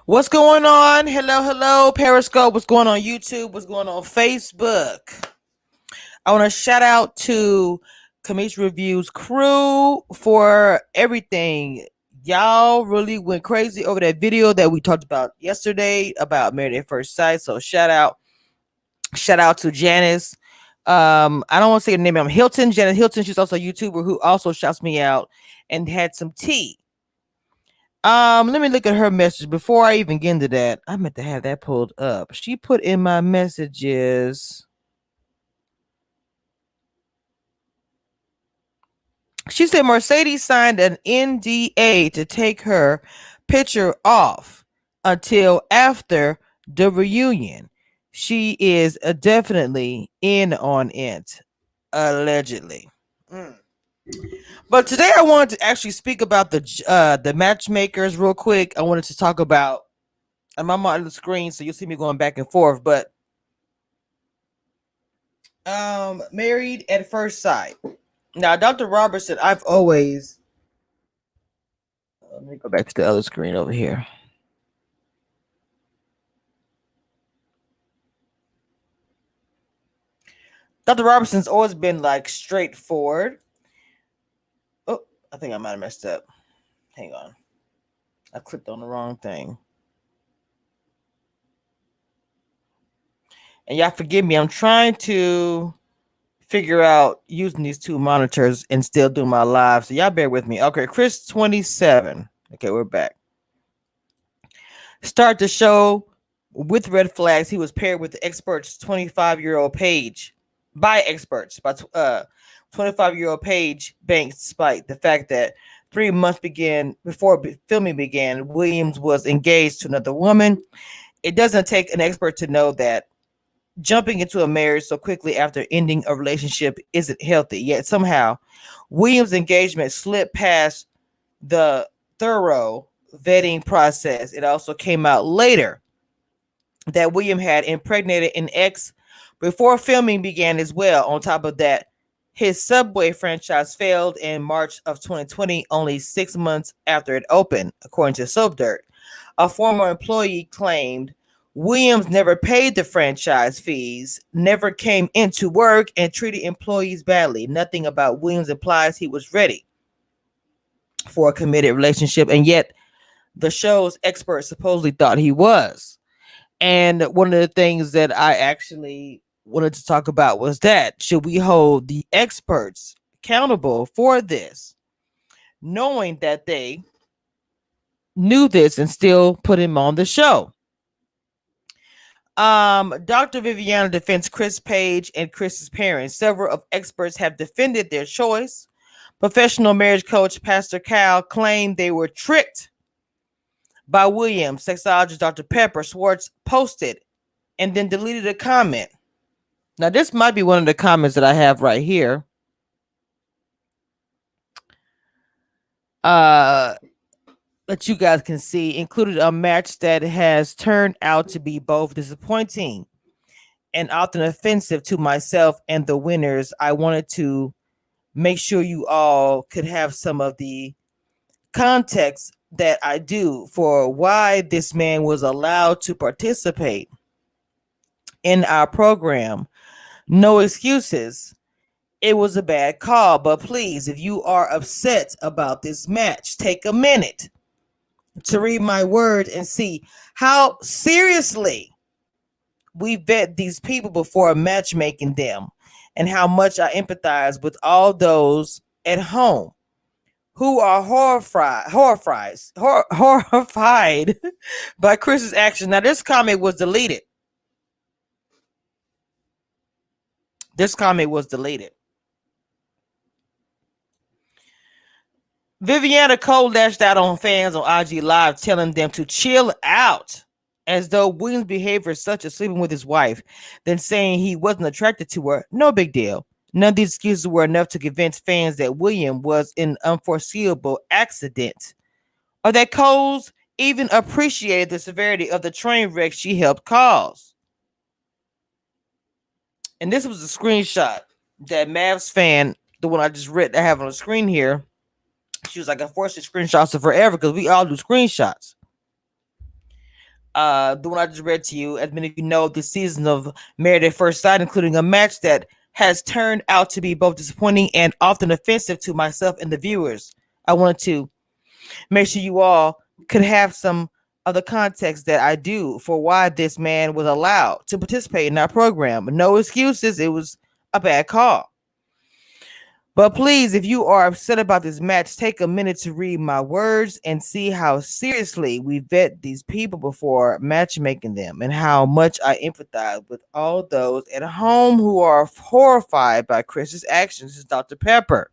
What's going on? Hello, hello, Periscope. What's going on YouTube? What's going on Facebook? I want to shout out to Kamish Reviews crew for everything. Y'all really went crazy over that video that we talked about yesterday about Married at First Sight. So shout out to Janice. I don't want to say her name. I'm Hilton. Janice Hilton. She's also a YouTuber who also shouts me out and had some tea. Let me look at her message before I even get into that. I meant to have that pulled up. She put in my messages. She said Mercedes signed an NDA to take her picture off until after the reunion. She is definitely in on it, allegedly. Mm. But today I wanted to actually speak about the matchmakers real quick. I wanted to talk about. I'm on the screen, so you'll see me going back and forth. But Married at First Sight. Now, Dr. Robertson, I've always. Let me go back to the other screen over here. Dr. Robertson's always been like straightforward. Oh, I think I might have messed up. Hang on. I clicked on the wrong thing. And y'all forgive me. I'm trying to figure out using these two monitors and still do my live. So y'all bear with me. Okay, Chris 27. Okay, we're back. Start the show with red flags. He was paired with the experts 25-year-old Paige by experts by 25-year-old Paige Banks, despite the fact that 3 months began before filming began, Williams was engaged to another woman. It doesn't take an expert to know that jumping into a marriage so quickly after ending a relationship isn't healthy. Yet somehow, Williams' engagement slipped past the thorough vetting process. It also came out later that William had impregnated an ex before filming began as well. On top of that, his Subway franchise failed in March of 2020, only 6 months after it opened, according to SoapDirt. A former employee claimed Williams never paid the franchise fees, never came into work, and treated employees badly. Nothing about Williams implies he was ready for a committed relationship, and yet the show's experts supposedly thought he was. And one of the things that I actually wanted to talk about was that should we hold the experts accountable for this, knowing that they knew this and still put him on the show? Dr. Viviana defends Chris Page and Chris's parents. Several of experts have defended their choice. Professional marriage coach Pastor Cal claimed they were tricked by Williams. Sexologist Dr. Pepper Schwartz posted and then deleted a comment. Now, this might be one of the comments that I have right here. That you guys can see included a match that has turned out to be both disappointing and often offensive to myself and the winners. I wanted to make sure you all could have some of the context that I do for why this man was allowed to participate in our program. No excuses. It was a bad call, but please, if you are upset about this match, take a minute to read my word and see how seriously we vet these people before matchmaking them, and how much I empathize with all those at home who are horrified by Chris's action. Now, this comment was deleted. Viviana Cole lashed out on fans on IG Live, telling them to chill out, as though Williams' behavior such as sleeping with his wife, then saying he wasn't attracted to her. No big deal. None of these excuses were enough to convince fans that William was an unforeseeable accident, or that Coles even appreciated the severity of the train wreck she helped cause. And this was a screenshot that Mavs fan, the one I just read, I have on the screen here. She was like, unfortunately, screenshots are forever because we all do screenshots. The one I just read to you, as many of you know, the season of Married at First Sight, including a match that has turned out to be both disappointing and often offensive to myself and the viewers. I wanted to make sure you all could have some of the context that I do for why this man was allowed to participate in our program. No excuses. It was a bad call. But please, if you are upset about this match, take a minute to read my words and see how seriously we vet these people before matchmaking them and how much I empathize with all those at home who are horrified by Chris's actions. This is Dr. Pepper.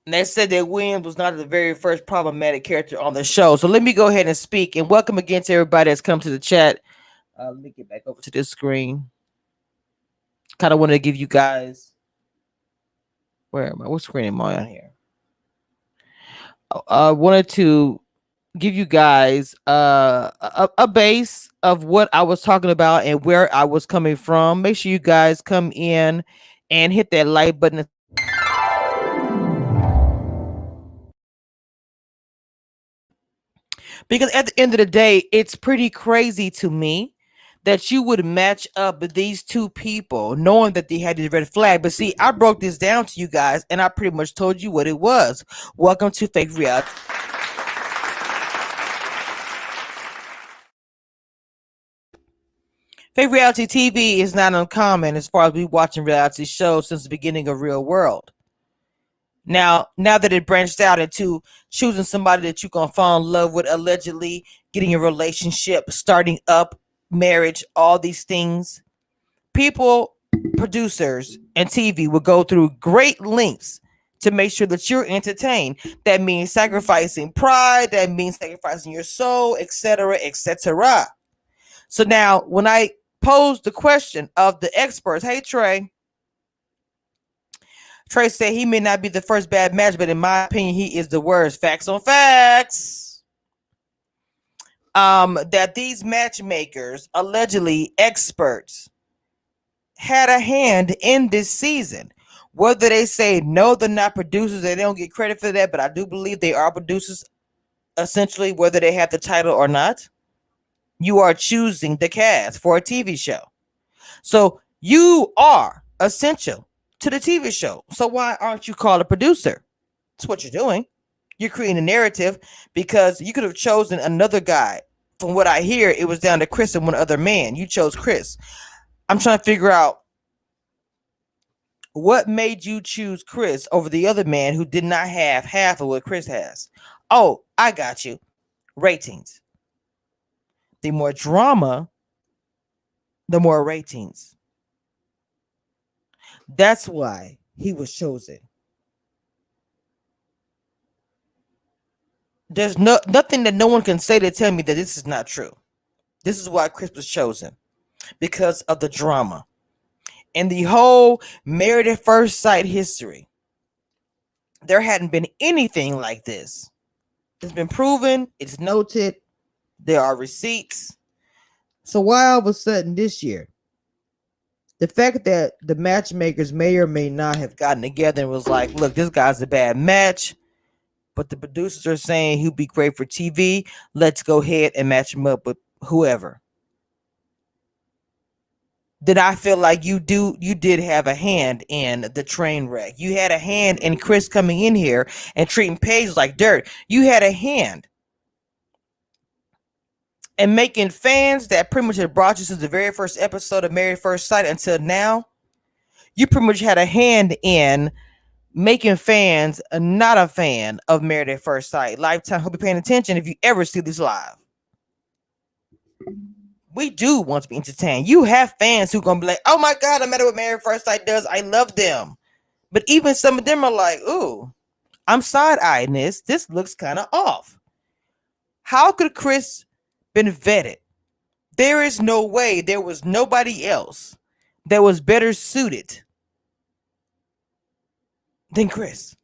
And they said that Williams was not the very first problematic character on the show. So let me go ahead and speak and welcome again to everybody that's come to the chat. Let me get back over to this screen. Kind of want to give you guys, where am I? What screen am I on here? I wanted to give you guys a base of what I was talking about and where I was coming from. Make sure you guys come in and hit that like button. Because at the end of the day, it's pretty crazy to me that you would match up with these two people knowing that they had this red flag. But see, I broke this down to you guys and I pretty much told you what it was. Welcome to Fake Reality. Fake reality TV is not uncommon as far as we watching reality shows since the beginning of Real World. Now that it branched out into choosing somebody that you're gonna fall in love with, allegedly getting a relationship, starting up marriage, all these things, people, producers, and TV will go through great lengths to make sure that you're entertained. That means sacrificing pride, that means sacrificing your soul, etc., etc. So now, when I pose the question of the experts, hey Trey said he may not be the first bad match, but in my opinion, he is the worst. Facts on facts. That these matchmakers, allegedly experts, had a hand in this season. Whether they say no, they're not producers, they don't get credit for that, but I do believe they are producers, essentially, whether they have the title or not. You are choosing the cast for a TV show. So you are essential to the TV show. So why aren't you called a producer? That's what you're doing. You're creating a narrative because you could have chosen another guy. From what I hear, it was down to Chris and one other man. You chose Chris. I'm trying to figure out what made you choose Chris over the other man who did not have half of what Chris has. Oh, I got you. Ratings. The more drama, the more ratings. That's why he was chosen. There's nothing that no one can say to tell me that this is not true. This is why Chris was chosen, because of the drama and the whole Married at First Sight history. There hadn't been anything like this. It's been proven. It's noted. There are receipts. So why all of a sudden this year, the fact that the matchmakers may or may not have gotten together and was like, look, this guy's a bad match, but the producers are saying he'd be great for TV. Let's go ahead and match him up with whoever. Then I feel like you did have a hand in the train wreck. You had a hand in Chris coming in here and treating Paige like dirt. You had a hand and making fans that pretty much had brought you since the very first episode of Married at First Sight until now. You pretty much had a hand in making fans not a fan of Married at First Sight. Lifetime, hope you're paying attention if you ever see this live. We do want to be entertained. You have fans who are gonna be like, oh my god, no matter what Married at First Sight does, I love them. But even some of them are like, ooh, I'm side-eyeing this. This looks kind of off. How could Chris been vetted? There is no way there was nobody else that was better suited than Chris.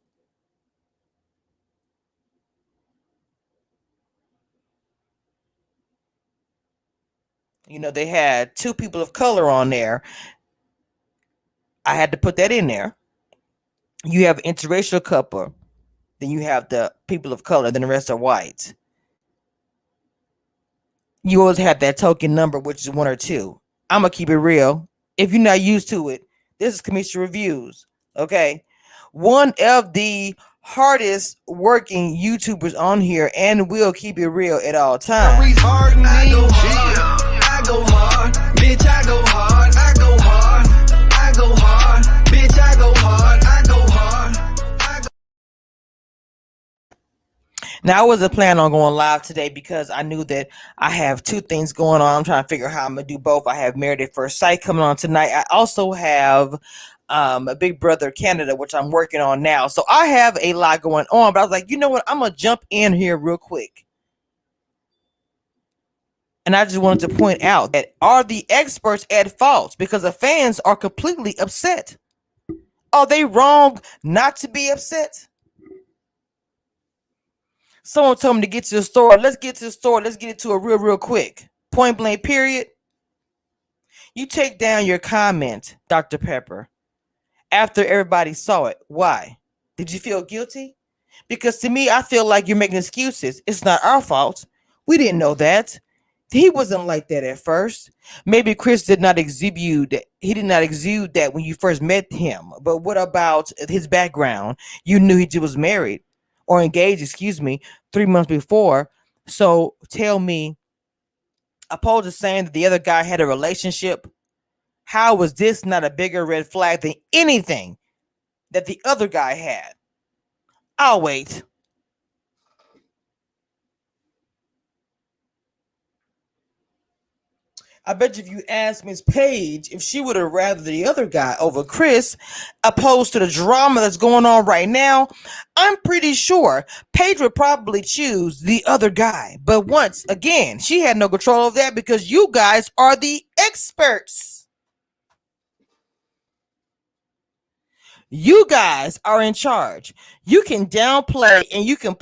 You know, they had two people of color on there. I had to put that in there. You have an interracial couple then you have the people of color, then the rest are white. You always have that token number, which is one or two. I'm gonna keep it real. If you're not used to it, this is Commissioner Reviews. Okay, one of the hardest working YouTubers on here, and we'll keep it real at all times. I go hard, I go hard, bitch, I go hard, I go hard, I go hard, bitch, I go hard, I go hard. Now, I wasn't planning on going live today because I knew that I have two things going on. I'm trying to figure out how I'm going to do both. I have Married at First Sight coming on tonight. I also have a Big Brother Canada, which I'm working on now. So I have a lot going on, but I was like, you know what? I'm going to jump in here real quick. And I just wanted to point out that are the experts at fault because the fans are completely upset? Are they wrong not to be upset? Someone told me to get to the store. Let's get to the store. Let's get it to a real quick. Point blank, period. You take down your comment, Dr. Pepper, after everybody saw it. Why? Did you feel guilty? Because to me, I feel like you're making excuses. It's not our fault. We didn't know that. He wasn't like that at first. Maybe Chris did not exude that. He did not exude that when you first met him. But what about his background? You knew he was married or engaged, 3 months before. So tell me, opposed to saying that the other guy had a relationship, how was this not a bigger red flag than anything that the other guy had? I'll wait. I bet you if you asked Miss Page if she would have rather the other guy over Chris, opposed to the drama that's going on right now, I'm pretty sure Page would probably choose the other guy. But once again, she had no control of that because you guys are the experts. You guys are in charge. You can downplay and you can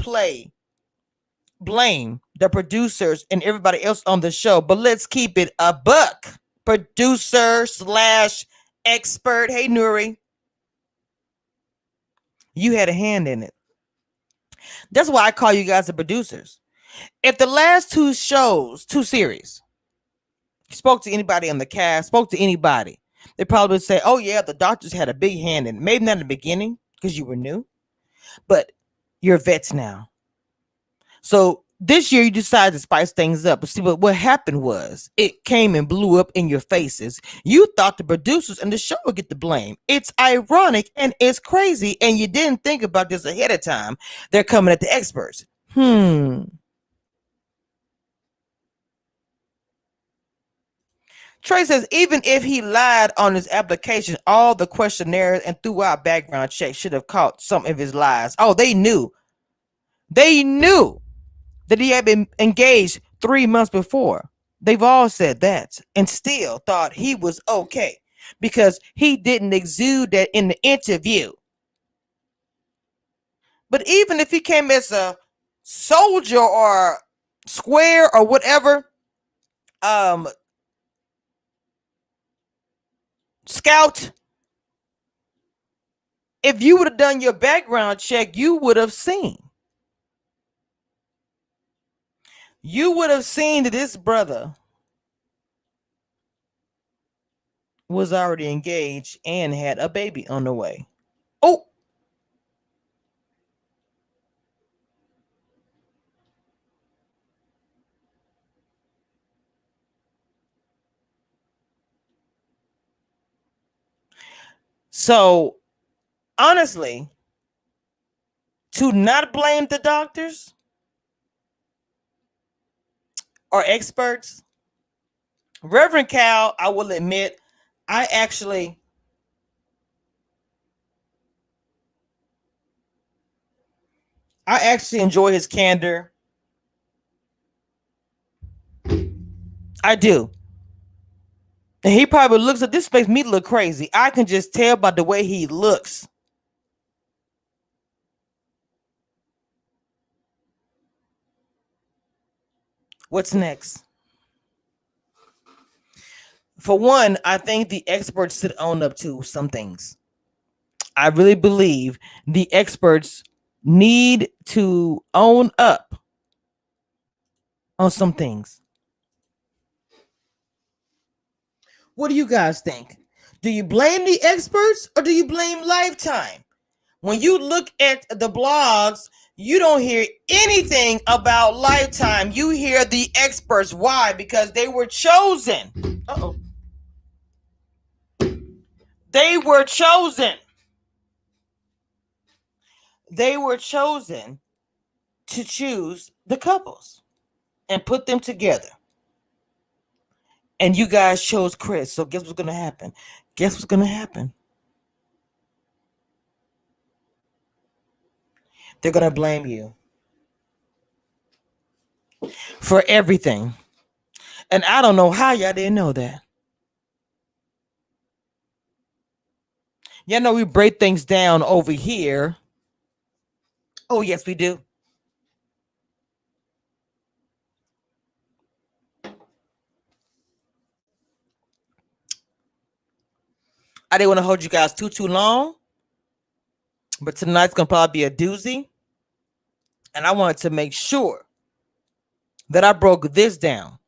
blame the producers and everybody else on the show, but let's keep it a buck. Producer / expert. Hey, Nuri, you had a hand in it. That's why I call you guys the producers. If the last two series, spoke to anybody on the cast, spoke to anybody, they probably would say, oh yeah, the doctors had a big hand in it. Maybe not in the beginning because you were new, but you're vets now. So this year you decided to spice things up. But see, what happened was it came and blew up in your faces. You thought the producers and the show would get the blame. It's ironic and it's crazy, and you didn't think about this ahead of time. They're coming at the experts. Trey says, even if he lied on his application, all the questionnaires and throughout background checks should have caught some of his lies. Oh, they knew. They knew that he had been engaged 3 months before. They've all said that and still thought he was okay because he didn't exude that in the interview. But even if he came as a soldier or square or whatever, scout, if you would have done your background check, you would have seen. You would have seen that this brother was already engaged and had a baby on the way. Oh. So, honestly, to not blame the doctors or experts, Reverend Cal, I will admit, I actually enjoy his candor. I do. And he probably looks at this, makes me look crazy. I can just tell by the way he looks. What's next? For one, I think the experts should own up to some things. I really believe the experts need to own up on some things. What do you guys think? Do you blame the experts or do you blame Lifetime? When you look at the blogs, you don't hear anything about Lifetime. You hear the experts. Why? Because they were chosen. Uh-oh. They were chosen. They were chosen to choose the couples and put them together. And you guys chose Chris. So guess what's going to happen? Guess what's going to happen? They're going to blame you for everything. And I don't know how y'all didn't know that. Y'all know we break things down over here. Oh, yes, we do. I didn't want to hold you guys too long. But tonight's going to probably be a doozy. And I wanted to make sure that I broke this down.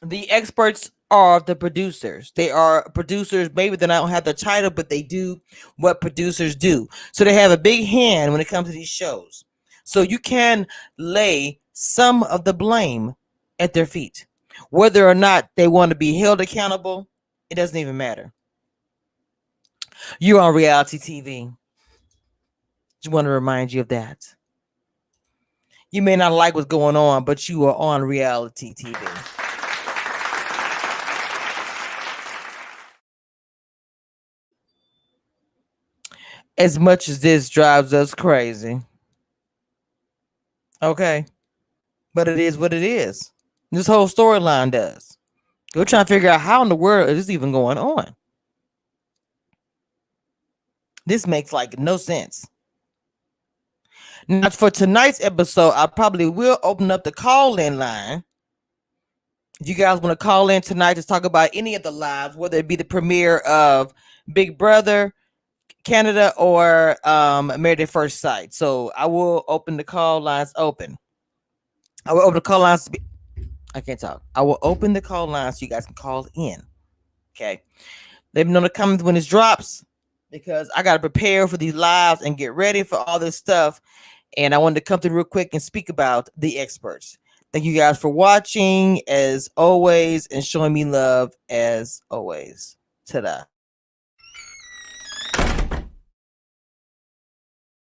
The experts are the producers. They are producers. Maybe they don't have the title, but they do what producers do. So they have a big hand when it comes to these shows. So you can lay some of the blame at their feet. Whether or not they want to be held accountable, it doesn't even matter. You're on reality TV. Just want to remind you of that. You may not like what's going on, but you are on reality TV. As much as this drives us crazy. Okay. But it is what it is. This whole storyline does. We're trying to figure out how in the world is this even going on. This makes like no sense. Now, for tonight's episode, I probably will open up the call-in line. If you guys want to call in tonight to talk about any of the lives, whether it be the premiere of Big Brother Canada or Married at First Sight. So I will open the call lines open. I will open the call lines. I can't talk. I will open the call lines so you guys can call in. Okay. Let me know in the comments when it drops, because I got to prepare for these lives and get ready for all this stuff. And I wanted to come through real quick and speak about the experts. Thank you guys for watching as always and showing me love as always. Ta-da.